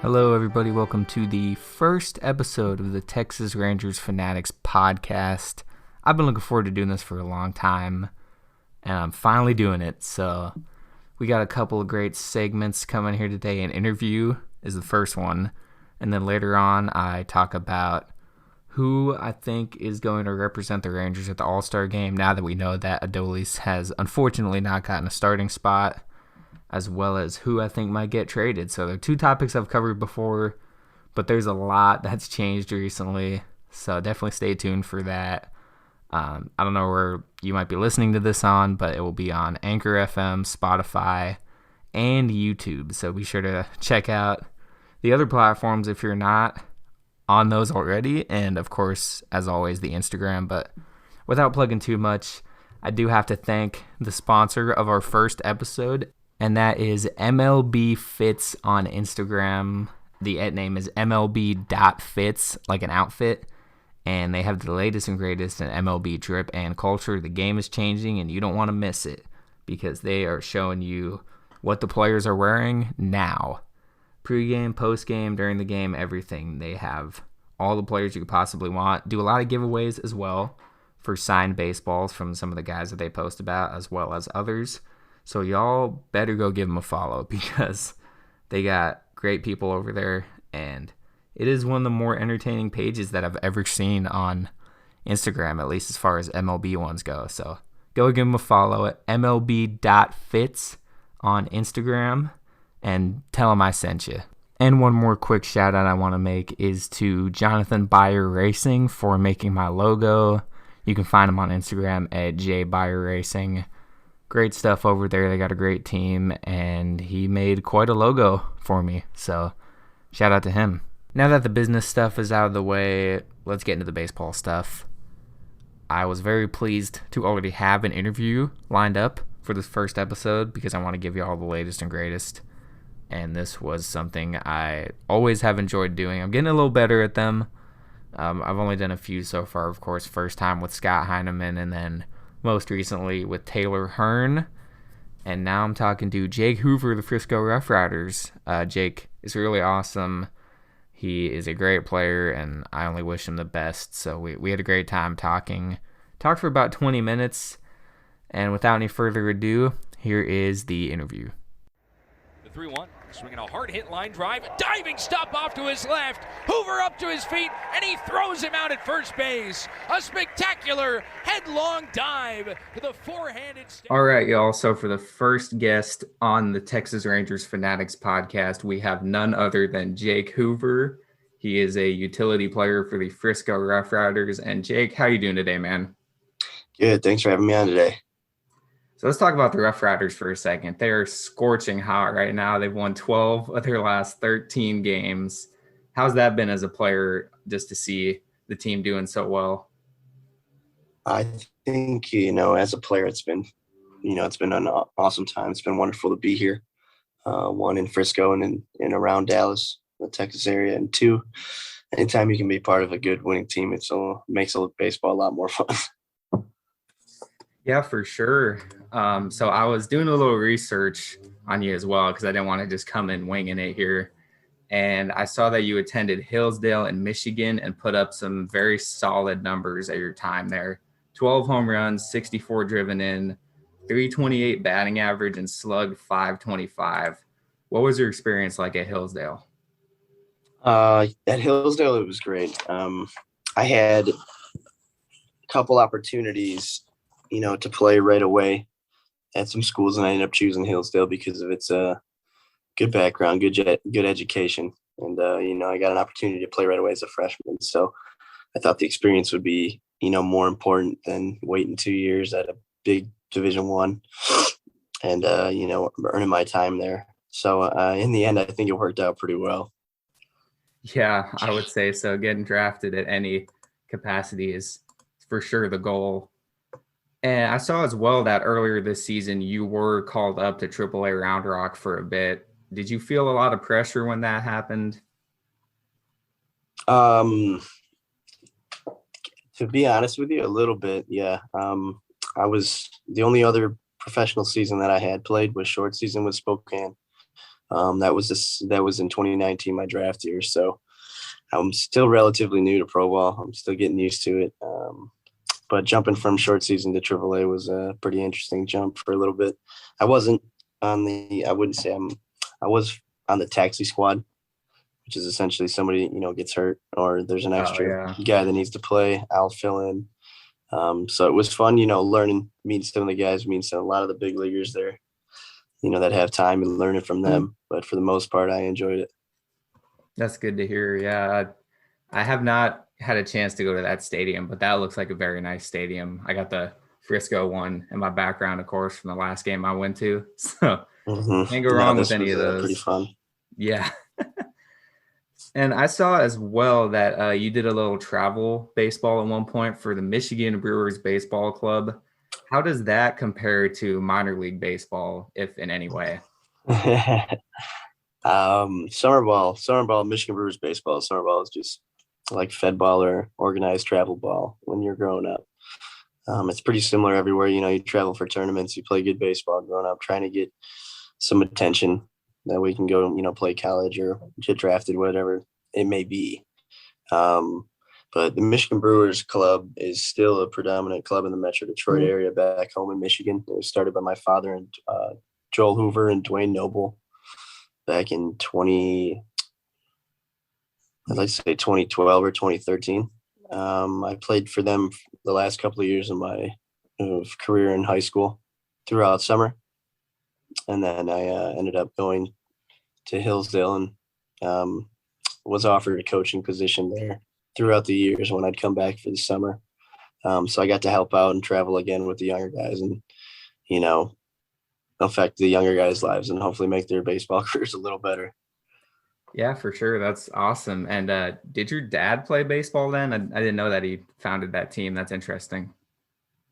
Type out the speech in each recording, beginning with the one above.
Hello, everybody. Welcome to the first episode of the Texas Rangers Fanatics podcast. I've been looking forward to doing this for a long time, and I'm finally doing it. So we got a couple of great segments coming here today. An interview is the first one, and then later on I talk about who I think is going to represent the Rangers at the All-Star game now that we know that Adolis has unfortunately not gotten a starting spot, as well as who I think might get traded. So there are two topics I've covered before, but there's a lot that's changed recently, so definitely stay tuned for that. I don't know where you might be listening to this on, but it will be on Anchor FM, Spotify, and YouTube, so be sure to check out the other platforms if you're not on those already, and of course, as always, the Instagram. But without plugging too much, I do have to thank the sponsor of our first episode, and that is MLB Fits on Instagram. The name is MLB.fits, like an outfit, and they have the latest and greatest in MLB drip and culture. The game is changing, and you don't want to miss it because they are showing you what the players are wearing now. Pre-game, post-game, during the game, everything. They have all the players you could possibly want. Do a lot of giveaways as well for signed baseballs from some of the guys that they post about, as well as others. So y'all better go give them a follow because they got great people over there, and it is one of the more entertaining pages that I've ever seen on Instagram, at least as far as MLB ones go. So go give them a follow at MLB.fits on Instagram and tell them I sent you. And one more quick shout out I want to make is to Jonathan Byer Racing for making my logo. You can find him on Instagram at jbyrracing. Great stuff over there. They got a great team, and he made quite a logo for me. So shout out to him. Now that the business stuff is out of the way, let's get into the baseball stuff. I was very pleased to already have an interview lined up for this first episode because I want to give you all the latest and greatest. And this was something I always have enjoyed doing. I'm getting a little better at them. I've only done a few so far, of course. First time with Scott Heineman, and then most recently with Taylor Hearn. And now I'm talking to Jake Hoover, the Frisco Rough Riders. Jake is really awesome. He is a great player, and I only wish him the best. So we had a great time talking. Talked for about 20 minutes. And without any further ado, here is the interview. The 3-1, swinging a hard hit line drive, a diving stop off to his left, Hoover up to his feet, and he throws him out at first base. A spectacular headlong dive to the four-handed. All right, y'all. So for the first guest on the Texas Rangers Fanatics podcast, we have none other than Jake Hoover. He is a utility player for the Frisco Rough Riders. And Jake, how you doing today, man? Good. Thanks for having me on today. So let's talk about the Rough Riders for a second. They are scorching hot right now. They've won 12 of their last 13 games. How's that been as a player, just to see the team doing so well? I think, as a player, it's been an awesome time. It's been wonderful to be here. One, in Frisco and in around Dallas, the Texas area. And two, anytime you can be part of a good winning team, it makes baseball a lot more fun. Yeah, for sure. So I was doing a little research on you as well because I didn't want to just come in winging it here. And I saw that you attended Hillsdale in Michigan and put up some very solid numbers at your time there. 12 home runs, 64 driven in, 328 batting average, and slugged 525. What was your experience like at Hillsdale? At Hillsdale, it was great. I had a couple opportunities to play right away at some schools, and I ended up choosing Hillsdale because of its good background, good education, and I got an opportunity to play right away as a freshman. So I thought the experience would be more important than waiting 2 years at a big Division I, and earning my time there. So in the end, I think it worked out pretty well. Yeah, I would say so. Getting drafted at any capacity is for sure the goal. And I saw as well that earlier this season you were called up to AAA Round Rock for a bit. Did you feel a lot of pressure when that happened? To be honest with you, a little bit, yeah. I was the only other professional season that I had played was short season with Spokane. That was in 2019, my draft year. So I'm still relatively new to pro ball. I'm still getting used to it. But jumping from short season to AAA was a pretty interesting jump for a little bit. I wasn't I wouldn't say I was on the taxi squad, which is essentially somebody, gets hurt or there's an Oh extra yeah. guy that needs to play. I'll fill in. So it was fun, learning, meeting some of the guys, meeting a lot of the big leaguers there, that have time and learning from them. But for the most part, I enjoyed it. That's good to hear. Yeah. I have not had a chance to go to that stadium, but that looks like a very nice stadium. I got the Frisco one in my background, of course, from the last game I went to. So can't go No, wrong with this any was of pretty those. fun. Yeah. And I saw as well that you did a little travel baseball at one point for the Michigan Brewers Baseball Club. How does that compare to minor league baseball, if in any way? Summer ball, Michigan Brewers baseball. Summer ball is just like fed ball or organized travel ball when you're growing up. It's pretty similar everywhere. You travel for tournaments, you play good baseball growing up, trying to get some attention that we can go, play college or get drafted, whatever it may be. But the Michigan Brewers Club is still a predominant club in the Metro Detroit area back home in Michigan. It was started by my father and Joel Hoover and Dwayne Noble back in I'd like to say 2012 or 2013. I played for them the last couple of years of my career in high school throughout summer. And then I ended up going to Hillsdale and was offered a coaching position there throughout the years when I'd come back for the summer. So I got to help out and travel again with the younger guys and, affect the younger guys' lives and hopefully make their baseball careers a little better. Yeah, for sure. That's awesome. And did your dad play baseball then? I didn't know that he founded that team. That's interesting.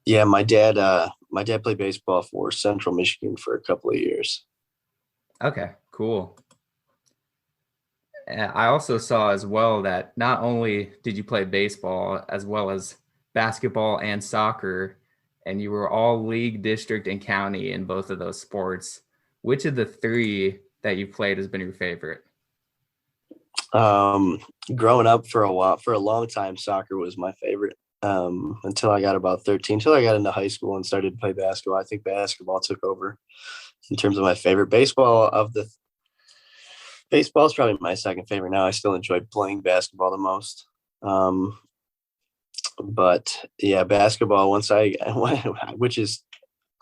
Yeah, my dad played baseball for Central Michigan for a couple of years. Okay, cool. I also saw as well that not only did you play baseball as well as basketball and soccer, and you were all league, district, and county in both of those sports. Which of the three that you played has been your favorite? Growing up for a long time, soccer was my favorite. Until I got about 13, until I got into high school and started to play basketball. I think basketball took over in terms of my favorite. Baseball is probably my second favorite now. I still enjoy playing basketball the most. But yeah, basketball which is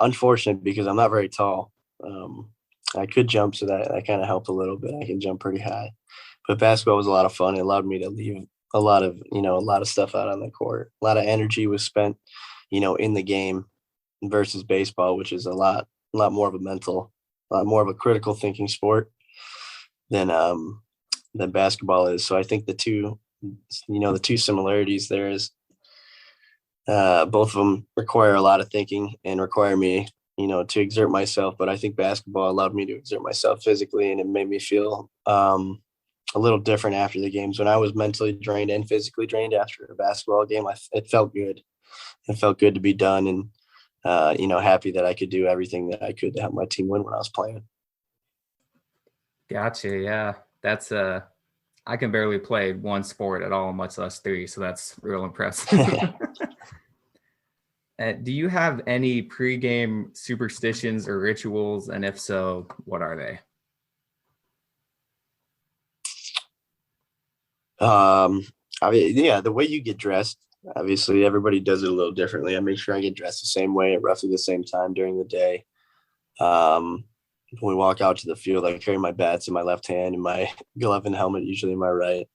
unfortunate because I'm not very tall. I could jump, so that kind of helped a little bit. I can jump pretty high, but basketball was a lot of fun. It allowed me to leave a lot of stuff out on the court. A lot of energy was spent, in the game versus baseball, which is a lot more of a lot more of a critical thinking sport than basketball is. So I think the two similarities there is both of them require a lot of thinking and require me, to exert myself. But I think basketball allowed me to exert myself physically, and it made me feel a little different after the games. When I was mentally drained and physically drained after a basketball game, it felt good. It felt good to be done, and happy that I could do everything that I could to help my team win when I was playing. Gotcha. Yeah, that's I can barely play one sport at all, much less three. So that's real impressive. Do you have any pregame superstitions or rituals? And if so, what are they? The way you get dressed, obviously everybody does it a little differently. I make sure I get dressed the same way at roughly the same time during the day. When we walk out to the field, I carry my bats in my left hand and my glove and helmet usually in my right.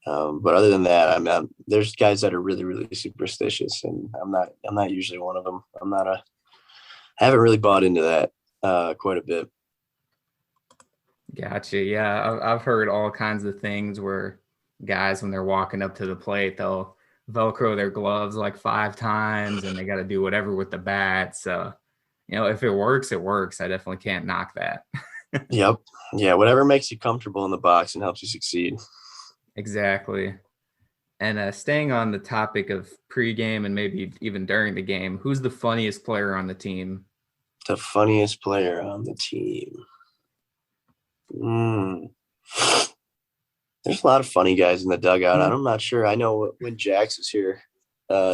But other than that, there's guys that are really, really superstitious, and I'm not usually one of them. I haven't really bought into that quite a bit. Gotcha. Yeah, I've heard all kinds of things where guys, when they're walking up to the plate, they'll Velcro their gloves like 5 times, and they got to do whatever with the bat. So, if it works, it works. I definitely can't knock that. Yep. Yeah. Whatever makes you comfortable in the box and helps you succeed. Exactly. And staying on the topic of pregame and maybe even during the game, who's the funniest player on the team? The funniest player on the team. Mm. There's a lot of funny guys in the dugout. I'm not sure. I know when Jax is here,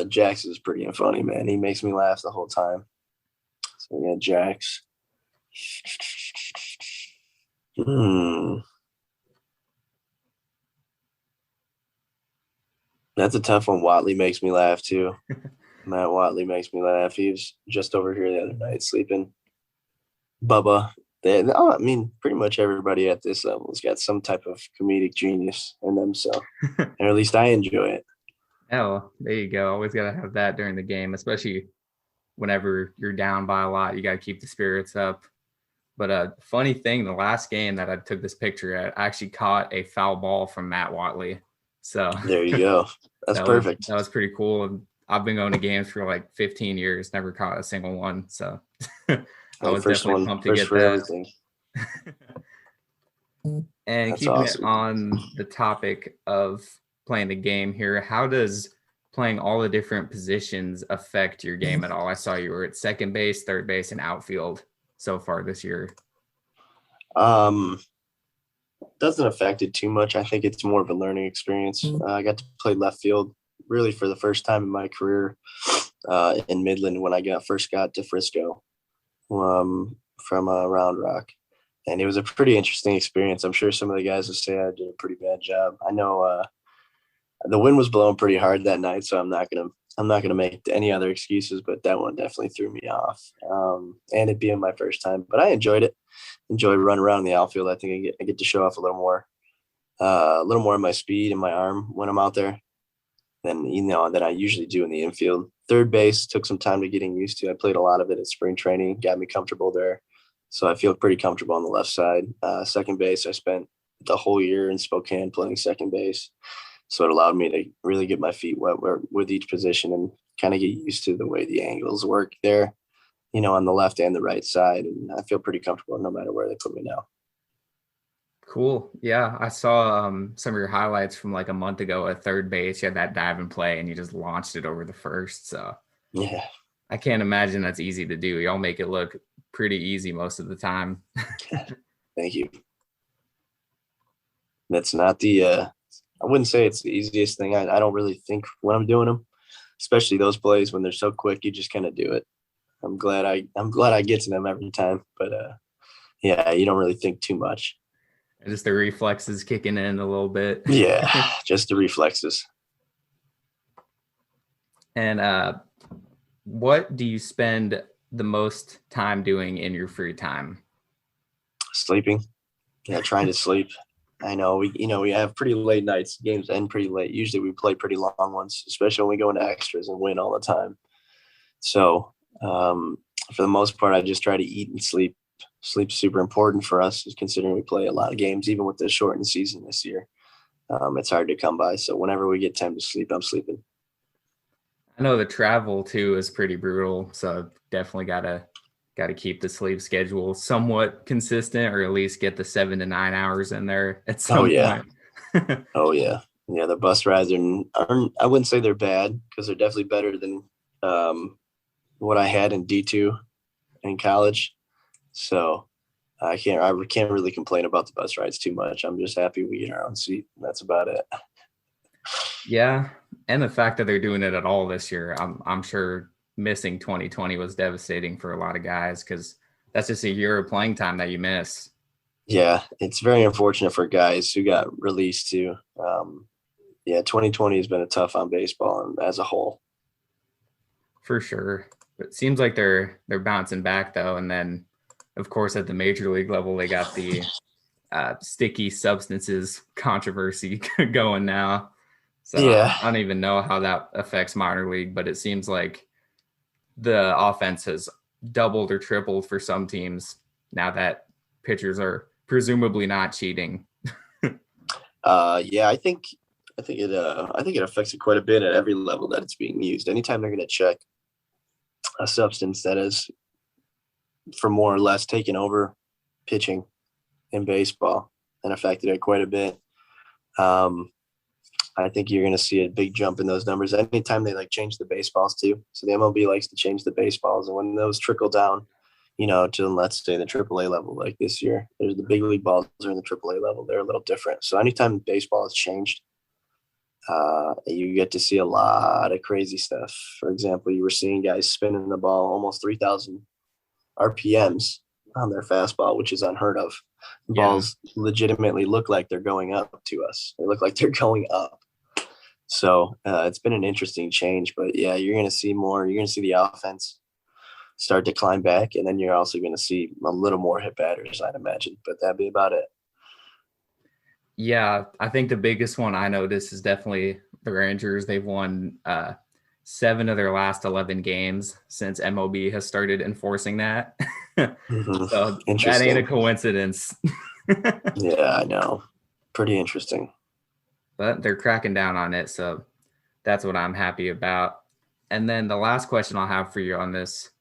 Jax is pretty funny, man. He makes me laugh the whole time. So yeah, Jax. Hmm. That's a tough one. Watley makes me laugh too. Matt Watley makes me laugh. He was just over here the other night sleeping. Bubba. I mean, pretty much everybody at this level has got some type of comedic genius in them. So, or at least I enjoy it. Oh, there you go. Always got to have that during the game, especially whenever you're down by a lot. You got to keep the spirits up. But funny thing, the last game that I took this picture at, I actually caught a foul ball from Matt Watley. So there you go. That's perfect. That was pretty cool. And I've been going to games for like 15 years, never caught a single one. So I was definitely pumped to get that. Everything. And That's keeping awesome. it on the topic of playing the game here, how does playing all the different positions affect your game at all? I saw you were at second base, third base, and outfield so far this year. Doesn't affect it too much. I think it's more of a learning experience. I got to play left field really for the first time in my career in Midland when I first got to Frisco from Round Rock. And it was a pretty interesting experience. I'm sure some of the guys will say I did a pretty bad job. I know the wind was blowing pretty hard that night, so I'm not gonna make any other excuses. But that one definitely threw me off, and it being my first time. But I enjoyed it. Enjoy running around in the outfield. I think I get to show off a little more of my speed and my arm when I'm out there than I usually do in the infield. Third base took some time to getting used to. I played a lot of it at spring training, got me comfortable there. So I feel pretty comfortable on the left side. Second base, I spent the whole year in Spokane playing second base. So it allowed me to really get my feet wet with each position and kind of get used to the way the angles work there, on the left and the right side. And I feel pretty comfortable no matter where they put me now. Cool. Yeah, I saw some of your highlights from like a month ago at third base. You had that dive and play, and you just launched it over the first. So yeah, I can't imagine that's easy to do. Y'all make it look pretty easy most of the time. Thank you. That's not I wouldn't say it's the easiest thing. I don't really think when I'm doing them, especially those plays when they're so quick, you just kind of do it. I'm glad I get to them every time, but yeah, you don't really think too much. Just the reflexes kicking in a little bit. Yeah, just the reflexes. And what do you spend the most time doing in your free time? Sleeping. Yeah, trying to sleep. I know we have pretty late nights. Games end pretty late. Usually we play pretty long ones, especially when we go into extras and win all the time. So for the most part, I just try to eat and sleep. Sleep's super important for us, considering we play a lot of games, even with the shortened season this year. It's hard to come by. So whenever we get time to sleep, I'm sleeping. I know the travel too is pretty brutal, so definitely gotta keep the sleep schedule somewhat consistent, or at least get the 7 to 9 hours in there at some point. Oh yeah. Yeah, the bus rides aren't I wouldn't say they're bad, because they're definitely better than what I had in D2 in college. So I can't really complain about the bus rides too much. I'm just happy we get our own seat. That's about it. Yeah, and the fact that they're doing it at all this year, I'm sure missing 2020 was devastating for a lot of guys, because that's just a year of playing time that you miss. Yeah, it's very unfortunate for guys who got released too. Yeah, 2020 has been a tough on baseball as a whole. For sure. But it seems like they're bouncing back though, and then of course at the major league level they got the sticky substances controversy going now. So yeah. I don't even know how that affects minor league, but it seems like the offense has doubled or tripled for some teams now that pitchers are presumably not cheating. Yeah, I think it affects it quite a bit at every level that it's being used. Anytime they're going to check a substance that is for more or less taking over pitching in baseball and affected it quite a bit. I think you're going to see a big jump in those numbers anytime they change the baseballs too. So the MLB likes to change the baseballs, and when those trickle down, to, let's say, the AAA level. Like this year, there's the big league balls are in the AAA level. They're a little different. So anytime baseball has changed, you get to see a lot of crazy stuff. For example, you were seeing guys spinning the ball almost 3,000 RPMs on their fastball, which is unheard of. Balls legitimately look like they're going up to us. They look like they're going up. So it's been an interesting change. But, yeah, you're going to see more. You're going to see the offense start to climb back, and then you're also going to see a little more hit batters, I'd imagine. But that'd be about it. Yeah, I think the biggest one I noticed is definitely the Rangers. They've won 7 of their last 11 games since MLB has started enforcing that. So that ain't a coincidence. Yeah, I know. Pretty interesting. But they're cracking down on it, so that's what I'm happy about. And then the last question I'll have for you on this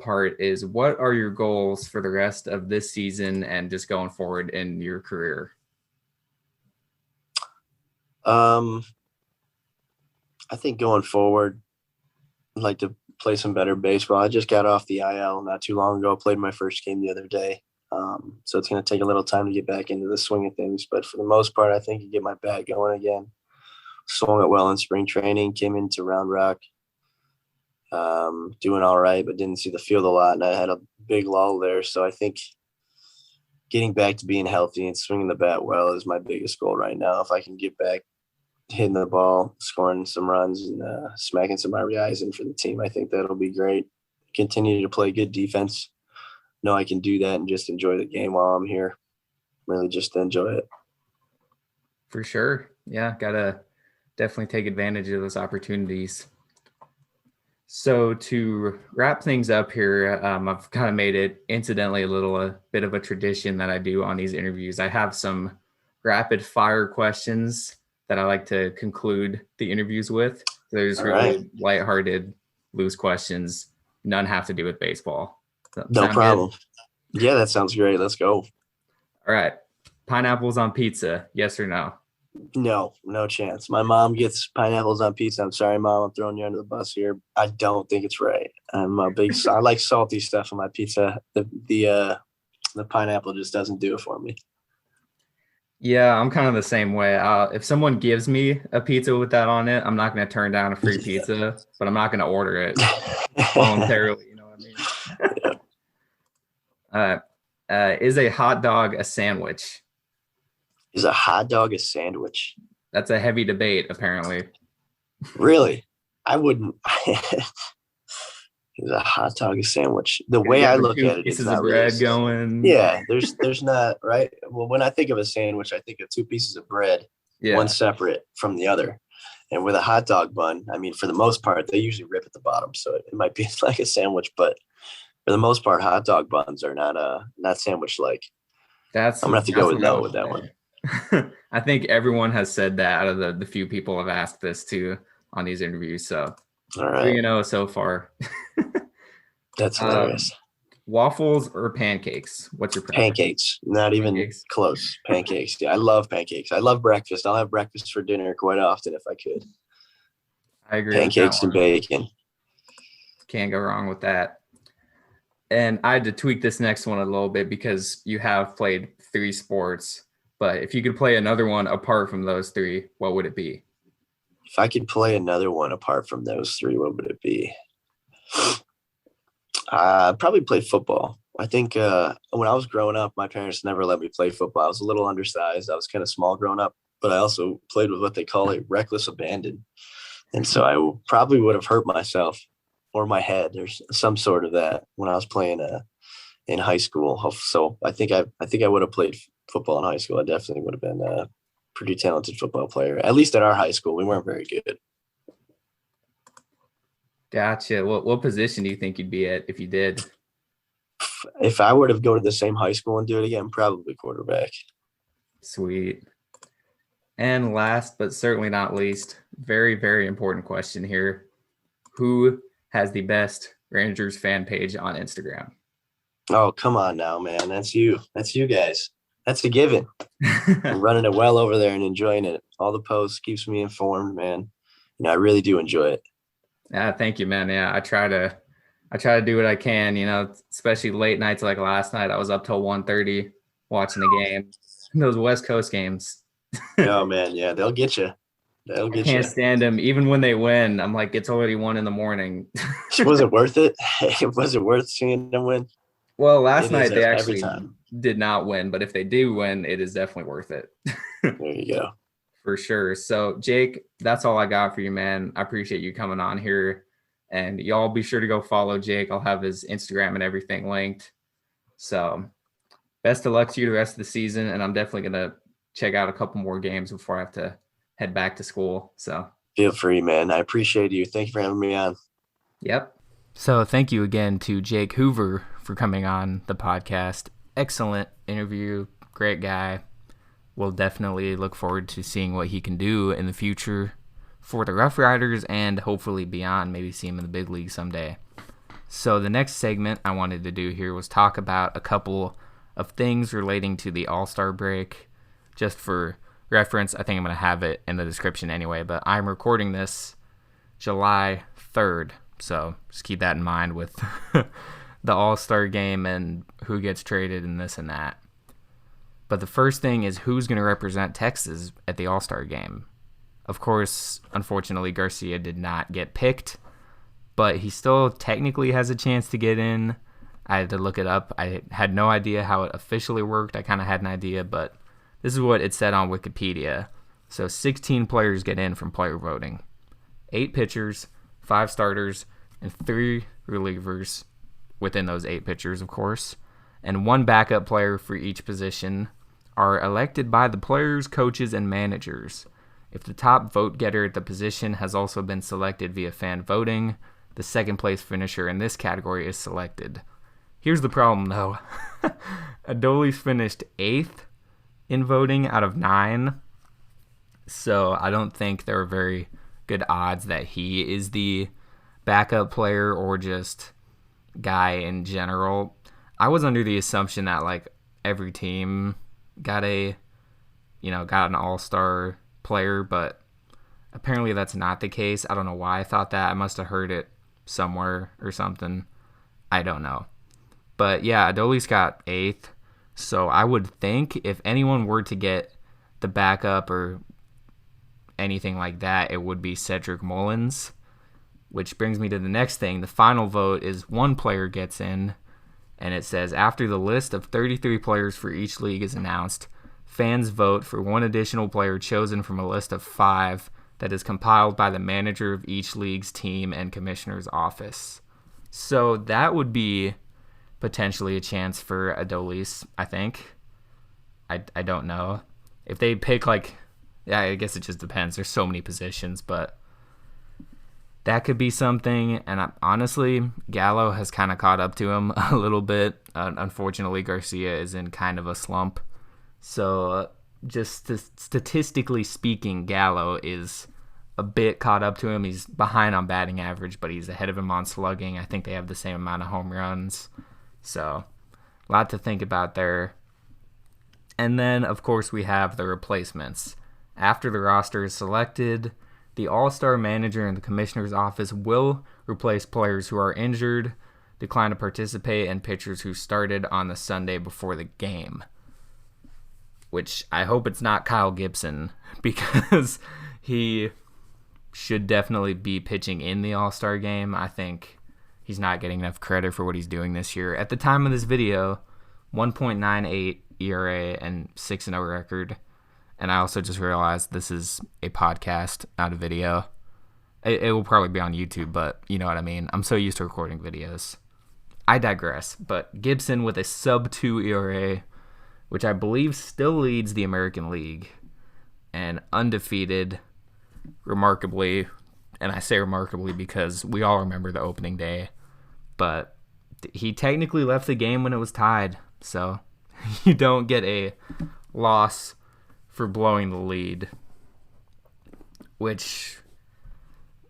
part is, what are your goals for the rest of this season and just going forward in your career? I think going forward, I'd like to play some better baseball. I just got off the IL not too long ago. Played my first game the other day. So it's going to take a little time to get back into the swing of things. But for the most part, I think I get my bat going again. Swung it well in spring training, came into Round Rock, doing all right, but didn't see the field a lot. And I had a big lull there. So I think getting back to being healthy and swinging the bat well is my biggest goal right now. If I can get back hitting the ball, scoring some runs, and smacking some RBIs in for the team, I think that'll be great. Continue to play good defense. Know I can do that and just enjoy the game while I'm here. Really just enjoy it. For sure. Yeah, gotta definitely take advantage of those opportunities. So to wrap things up here, I've kind of made it incidentally a bit of a tradition that I do on these interviews. I have some rapid fire questions that I like to conclude the interviews with. There's really lighthearted, loose questions. None have to do with baseball. No problem. Good? Yeah, that sounds great. Let's go. All right. Pineapples on pizza, yes or no? No chance. My mom gets pineapples on pizza. I'm sorry, Mom. I'm throwing you under the bus here. I don't think it's right. I like salty stuff on my pizza. The pineapple just doesn't do it for me. Yeah, I'm kind of the same way. If someone gives me a pizza with that on it, I'm not going to turn down a free pizza, but I'm not going to order it voluntarily. You know what I mean? Is a hot dog a sandwich? Is a hot dog a sandwich? That's a heavy debate, apparently. Really? I wouldn't. Is a hot dog a sandwich? The way I look at it, pieces of bread going. Yeah, there's not, right. Well, when I think of a sandwich, I think of 2 pieces of bread, one separate from the other. And with a hot dog bun, I mean, for the most part, they usually rip at the bottom, so it might be like a sandwich. But for the most part, hot dog buns are not sandwich like. I'm gonna have to go with no with that one. I think everyone has said that out of the few people have asked this too on these interviews. So, all right. So far. That's hilarious. Waffles or pancakes? What's your preference? Pancakes. Not even close. Pancakes. Yeah, I love pancakes. I love breakfast. I'll have breakfast for dinner quite often if I could. I agree. Pancakes and bacon. Can't go wrong with that. And I had to tweak this next one a little bit because you have played 3 sports. But if you could play another one apart from those 3, what would it be? If I could play another one apart from those 3, what would it be? I'd probably play football. I think when I was growing up, my parents never let me play football. I was a little undersized. I was kind of small growing up, but I also played with what they call a reckless abandon. And so I probably would have hurt myself or my head. There's some sort of that when I was playing in high school. So I think I would have played football in high school. I definitely would have been a pretty talented football player. At least at our high school, we weren't very good. Gotcha. What position do you think you'd be at if you did? If I were to go to the same high school and do it again, probably quarterback. Sweet. And last but certainly not least, very, very important question here. Who has the best Rangers fan page on Instagram? Oh, come on now, man. That's you. That's you guys. That's a given. I'm running it well over there and enjoying it. All the posts keeps me informed, man. I really do enjoy it. Yeah, thank you, man. Yeah, I try I try to do what I can, especially late nights like last night. I was up till 1:30 watching the game. Those West Coast games. Oh man, yeah, they'll get you. They'll I get can't you. stand them. Even when they win, I'm like, it's already 1 a.m. Was it worth it? Was it worth seeing them win? Well, last It is night they every actually time. did not win, but if they do win, it is definitely worth it. There you go. For sure. So, Jake, that's all I got for you, man. I appreciate you coming on here. And y'all be sure to go follow Jake. I'll have his Instagram and everything linked. So, best of luck to you the rest of the season. And I'm definitely going to check out a couple more games before I have to head back to school. So, feel free, man. I appreciate you. Thank you for having me on. Yep. So, thank you again to Jake Hoover for coming on the podcast. Excellent interview. Great guy. We'll definitely look forward to seeing what he can do in the future for the Rough Riders and hopefully beyond, maybe see him in the big league someday. So the next segment I wanted to do here was talk about a couple of things relating to the All-Star break. Just for reference, I think I'm going to have it in the description anyway, but I'm recording this July 3rd, so just keep that in mind with the All-Star game and who gets traded and this and that. But the first thing is who's going to represent Texas at the All-Star game. Of course, unfortunately, Garcia did not get picked, but he still technically has a chance to get in. I had to look it up. I had no idea how it officially worked. I kind of had an idea, but this is what it said on Wikipedia. So 16 players get in from player voting. 8 pitchers, 5 starters, and 3 relievers within those 8 pitchers, of course, and 1 backup player for each position are elected by the players, coaches, and managers. If the top vote getter at the position has also been selected via fan voting, the second place finisher in this category is selected. Here's the problem, though. Adolis finished 8th in voting out of 9, so I don't think there are very good odds that he is the backup player or just guy in general. I was under the assumption that like every team got an all-star player, but apparently that's not the case. I don't know why I thought that. I must have heard it somewhere or something. I don't know. But yeah, Adolis got 8th, so I would think if anyone were to get the backup or anything like that, it would be Cedric Mullins, which brings me to the next thing. The final vote is 1 player gets in, and it says, after the list of 33 players for each league is announced, fans vote for 1 additional player chosen from a list of 5 that is compiled by the manager of each league's team and commissioner's office. So that would be potentially a chance for Adolis, I think. I don't know. If they pick I guess it just depends. There's so many positions, but that could be something, and honestly, Gallo has kind of caught up to him a little bit. Unfortunately, Garcia is in kind of a slump. So just statistically speaking, Gallo is a bit caught up to him. He's behind on batting average, but he's ahead of him on slugging. I think they have the same amount of home runs. So a lot to think about there. And then, of course, we have the replacements. After the roster is selected, the All-Star manager in the commissioner's office will replace players who are injured, decline to participate, and pitchers who started on the Sunday before the game. Which I hope it's not Kyle Gibson, because he should definitely be pitching in the All-Star game. I think he's not getting enough credit for what he's doing this year. At the time of this video, 1.98 ERA and 6-0 record. And I also just realized this is a podcast, not a video. It will probably be on YouTube, but you know what I mean. I'm so used to recording videos. I digress. But Gibson with a sub-2 ERA, which I believe still leads the American League, and undefeated, remarkably. And I say remarkably because we all remember the opening day. But he technically left the game when it was tied. So you don't get a loss for blowing the lead, which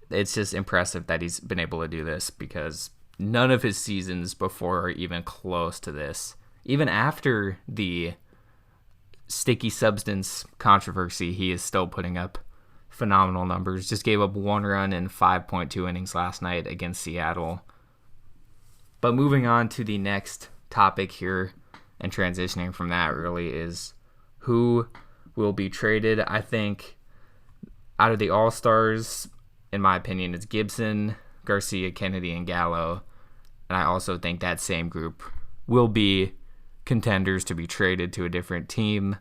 it's just impressive that he's been able to do this, because none of his seasons before are even close to this. Even after the sticky substance controversy, he is still putting up phenomenal numbers. Just gave up 1 run in 5.2 innings last night against Seattle. But moving on to the next topic here and transitioning from that really is who will be traded. I think out of the All-Stars, in my opinion, it's Gibson, Garcia, Kennedy, and Gallo. And I also think that same group will be contenders to be traded to a different team.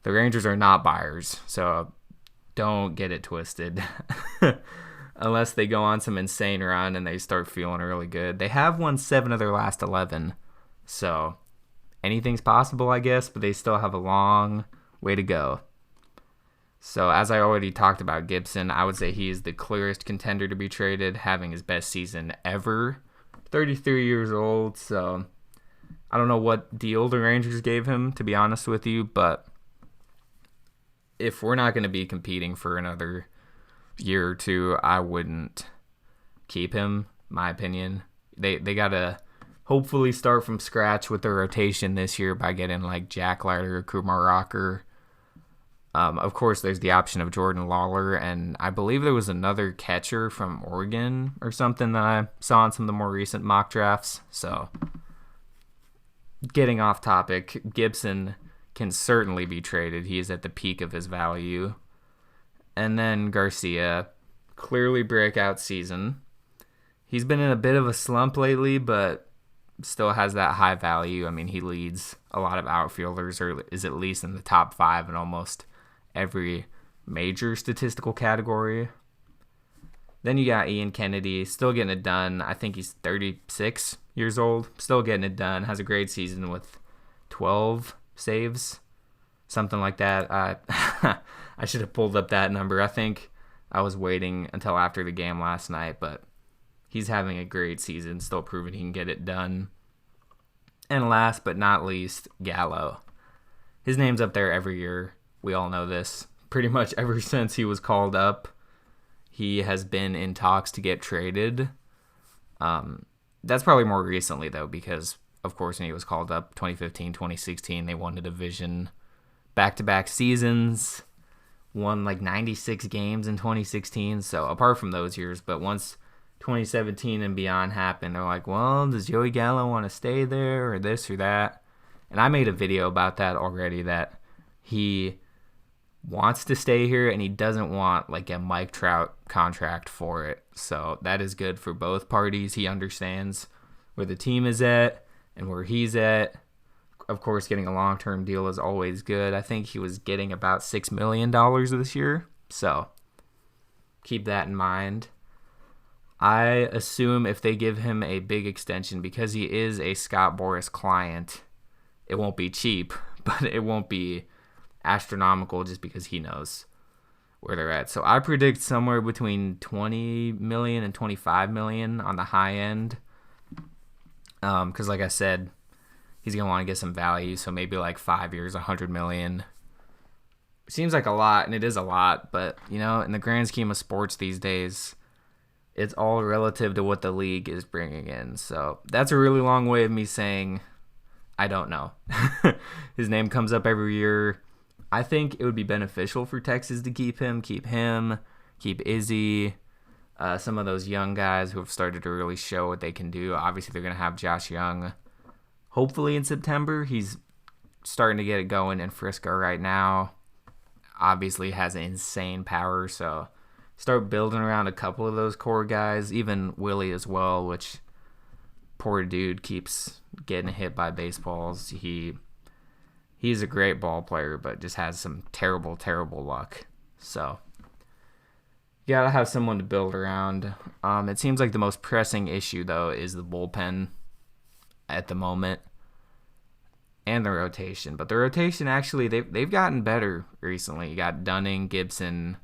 The Rangers are not buyers, so don't get it twisted. Unless they go on some insane run and they start feeling really good. They have won 7 of their last 11, so anything's possible, I guess, but they still have a long way to go. So as I already talked about Gibson, I would say he is the clearest contender to be traded, having his best season ever. 33 years old, so I don't know what deal the Rangers gave him, to be honest with you, but if we're not going to be competing for another year or two, I wouldn't keep him, my opinion. They got to hopefully start from scratch with their rotation this year by getting like Jack Leiter or Kumar Rocker. Of course, there's the option of Jordan Lawler, and I believe there was another catcher from Oregon or something that I saw in some of the more recent mock drafts. So, getting off topic, Gibson can certainly be traded. He is at the peak of his value. And then Garcia, clearly breakout season. He's been in a bit of a slump lately, but still has that high value. I mean, he leads a lot of outfielders, or is at least in the top 5 in almost every major statistical category. Then you got Ian Kennedy, still getting it done. I think he's 36 years old, still getting it done. Has a great season with 12 saves, something like that. I should have pulled up that number. I think I was waiting until after the game last night, but he's having a great season, still proving he can get it done. And last but not least, Gallo. His name's up there every year. We all know this. Pretty much ever since he was called up, he has been in talks to get traded. That's probably more recently, though, because, of course, when he was called up, 2015, 2016, they won the division back-to-back seasons, won like 96 games in 2016. So apart from those years, but once 2017 and beyond happened, they're like, well, does Joey Gallo want to stay there or this or that? And I made a video about that already, that he wants to stay here and he doesn't want like a Mike Trout contract for it. So that is good for both parties. He understands where the team is at and where he's at. Of course, getting a long-term deal is always good. I think he was getting about $6 million this year. So keep that in mind. I assume if they give him a big extension, because he is a Scott Boras client, it won't be cheap, but it won't be astronomical just because he knows where they're at. So I predict somewhere between 20 million and 25 million on the high end. Because like I said, he's going to want to get some value. So maybe like 5 years, 100 million. Seems like a lot, and it is a lot. But, you know, in the grand scheme of sports these days, it's all relative to what the league is bringing in. So that's a really long way of me saying I don't know. His name comes up every year. I think it would be beneficial for Texas to keep him, keep Izzy, some of those young guys who have started to really show what they can do. Obviously, they're going to have Josh Young hopefully in September. He's starting to get it going in Frisco right now. Obviously has insane power, so start building around a couple of those core guys, even Willie as well, which poor dude keeps getting hit by baseballs. He's a great ball player, but just has some terrible, terrible luck. So you got to have someone to build around. It seems like the most pressing issue, though, is the bullpen at the moment and the rotation. But the rotation, actually, they've gotten better recently. You got Dunning, Gibson,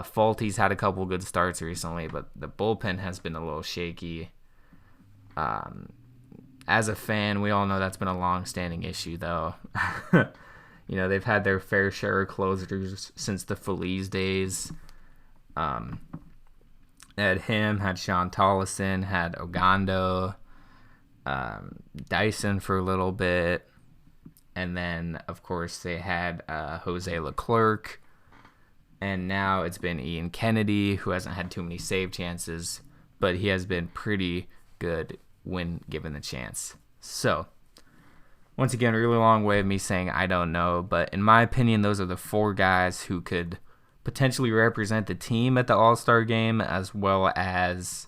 Fulty's had a couple good starts recently, but the bullpen has been a little shaky. As a fan, we all know that's been a long-standing issue, though. You know, they've had their fair share of closers since the Feliz days. Had him, had Sean Tollison, had Ogando, Dyson for a little bit. And then, of course, they had Jose Leclerc. And now it's been Ian Kennedy, who hasn't had too many save chances, but he has been pretty good when given the chance. So, once again, really long way of me saying I don't know, but in my opinion, those are the 4 guys who could potentially represent the team at the All-Star game as well as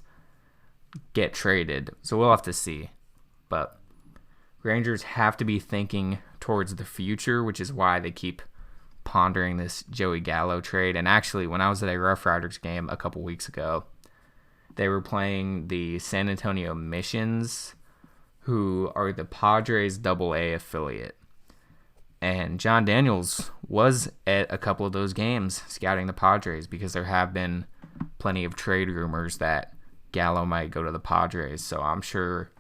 get traded. So we'll have to see. But Rangers have to be thinking towards the future, which is why they keep pondering this Joey Gallo trade. And actually, when I was at a Rough Riders game a couple weeks ago, they were playing the San Antonio Missions, who are the Padres AA affiliate. And John Daniels was at a couple of those games scouting the Padres because there have been plenty of trade rumors that Gallo might go to the Padres. So I'm sure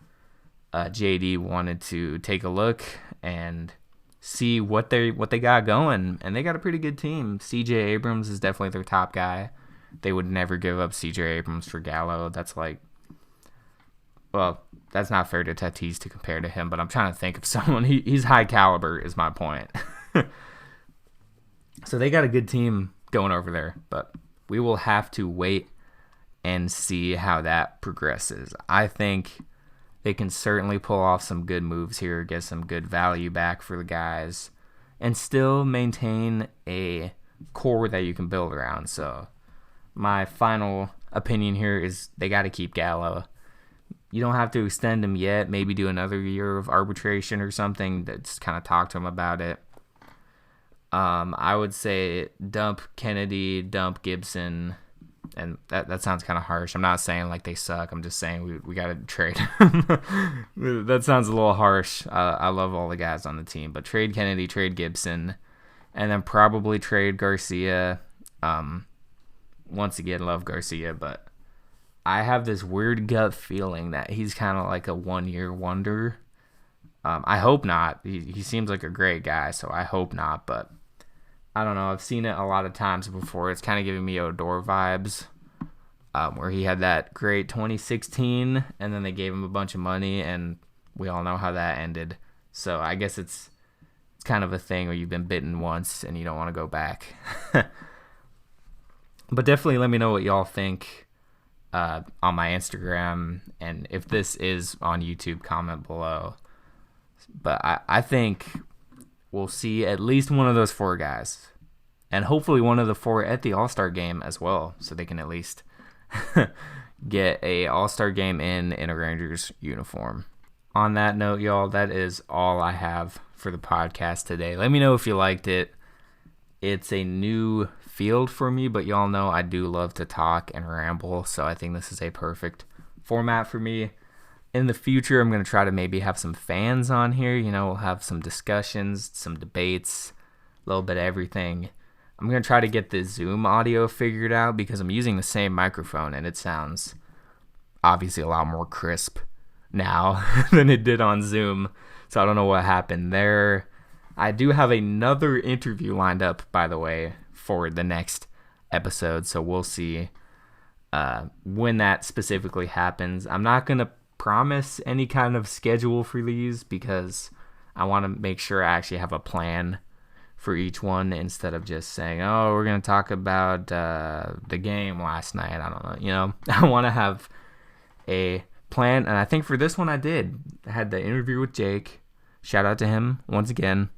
JD wanted to take a look and see what they got going. And they got a pretty good team. CJ Abrams is definitely their top guy. They would never give up CJ Abrams for Gallo. That's like, well, that's not fair to Tatis to compare to him, but I'm trying to think of someone. He's high caliber is my point. So they got a good team going over there, but we will have to wait and see how that progresses. I think they can certainly pull off some good moves here, get some good value back for the guys, and still maintain a core that you can build around. So my final opinion here is they got to keep Gallo. You don't have to extend him yet. Maybe do another year of arbitration or something. Just kind of talk to him about it. I would say dump Kennedy, dump Gibson, and that sounds kind of harsh. I'm not saying like they suck. I'm just saying we got to trade. That sounds a little harsh. I love all the guys on the team, but trade Kennedy, trade Gibson, and then probably trade Garcia. Once again, love Garcia, but I have this weird gut feeling that he's kind of like a one-year wonder. I hope not. He seems like a great guy, so I hope not, but I don't know. I've seen it a lot of times before. It's kind of giving me Odor vibes, where he had that great 2016, and then they gave him a bunch of money, and we all know how that ended. So I guess it's kind of a thing where you've been bitten once and you don't want to go back. But definitely let me know what y'all think on my Instagram, and if this is on YouTube, comment below. But I think we'll see at least one of those 4 guys, and hopefully one of the 4 at the All-Star game as well, so they can at least get a All-Star game in a Rangers uniform. On that note, y'all, that is all I have for the podcast today. Let me know if you liked it. It's a new field for me, but y'all know I do love to talk and ramble, so I think this is a perfect format for me. In the future, I'm going to try to maybe have some fans on here. We'll have some discussions, some debates, a little bit of everything. I'm going to try to get the Zoom audio figured out because I'm using the same microphone, and it sounds obviously a lot more crisp now than it did on Zoom. So I don't know what happened there. I do have another interview lined up, by the way, for the next episode, so we'll see when that specifically happens. I'm not going to promise any kind of schedule for these because I want to make sure I actually have a plan for each one instead of just saying, oh, we're going to talk about the game last night. I don't know. I want to have a plan, and I think for this one I did. I had the interview with Jake. Shout out to him once again.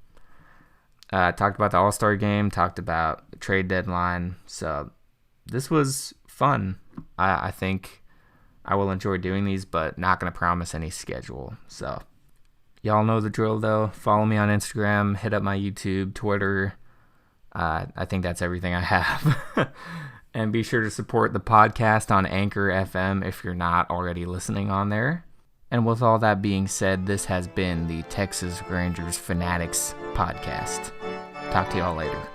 Talked about the All-Star game, talked about the trade deadline. So this was fun. I think I will enjoy doing these, but not going to promise any schedule. So y'all know the drill, though. Follow me on Instagram. Hit up my YouTube, Twitter. I think that's everything I have. And be sure to support the podcast on Anchor FM if you're not already listening on there. And with all that being said, this has been the Texas Rangers Fanatics podcast. Talk to y'all later.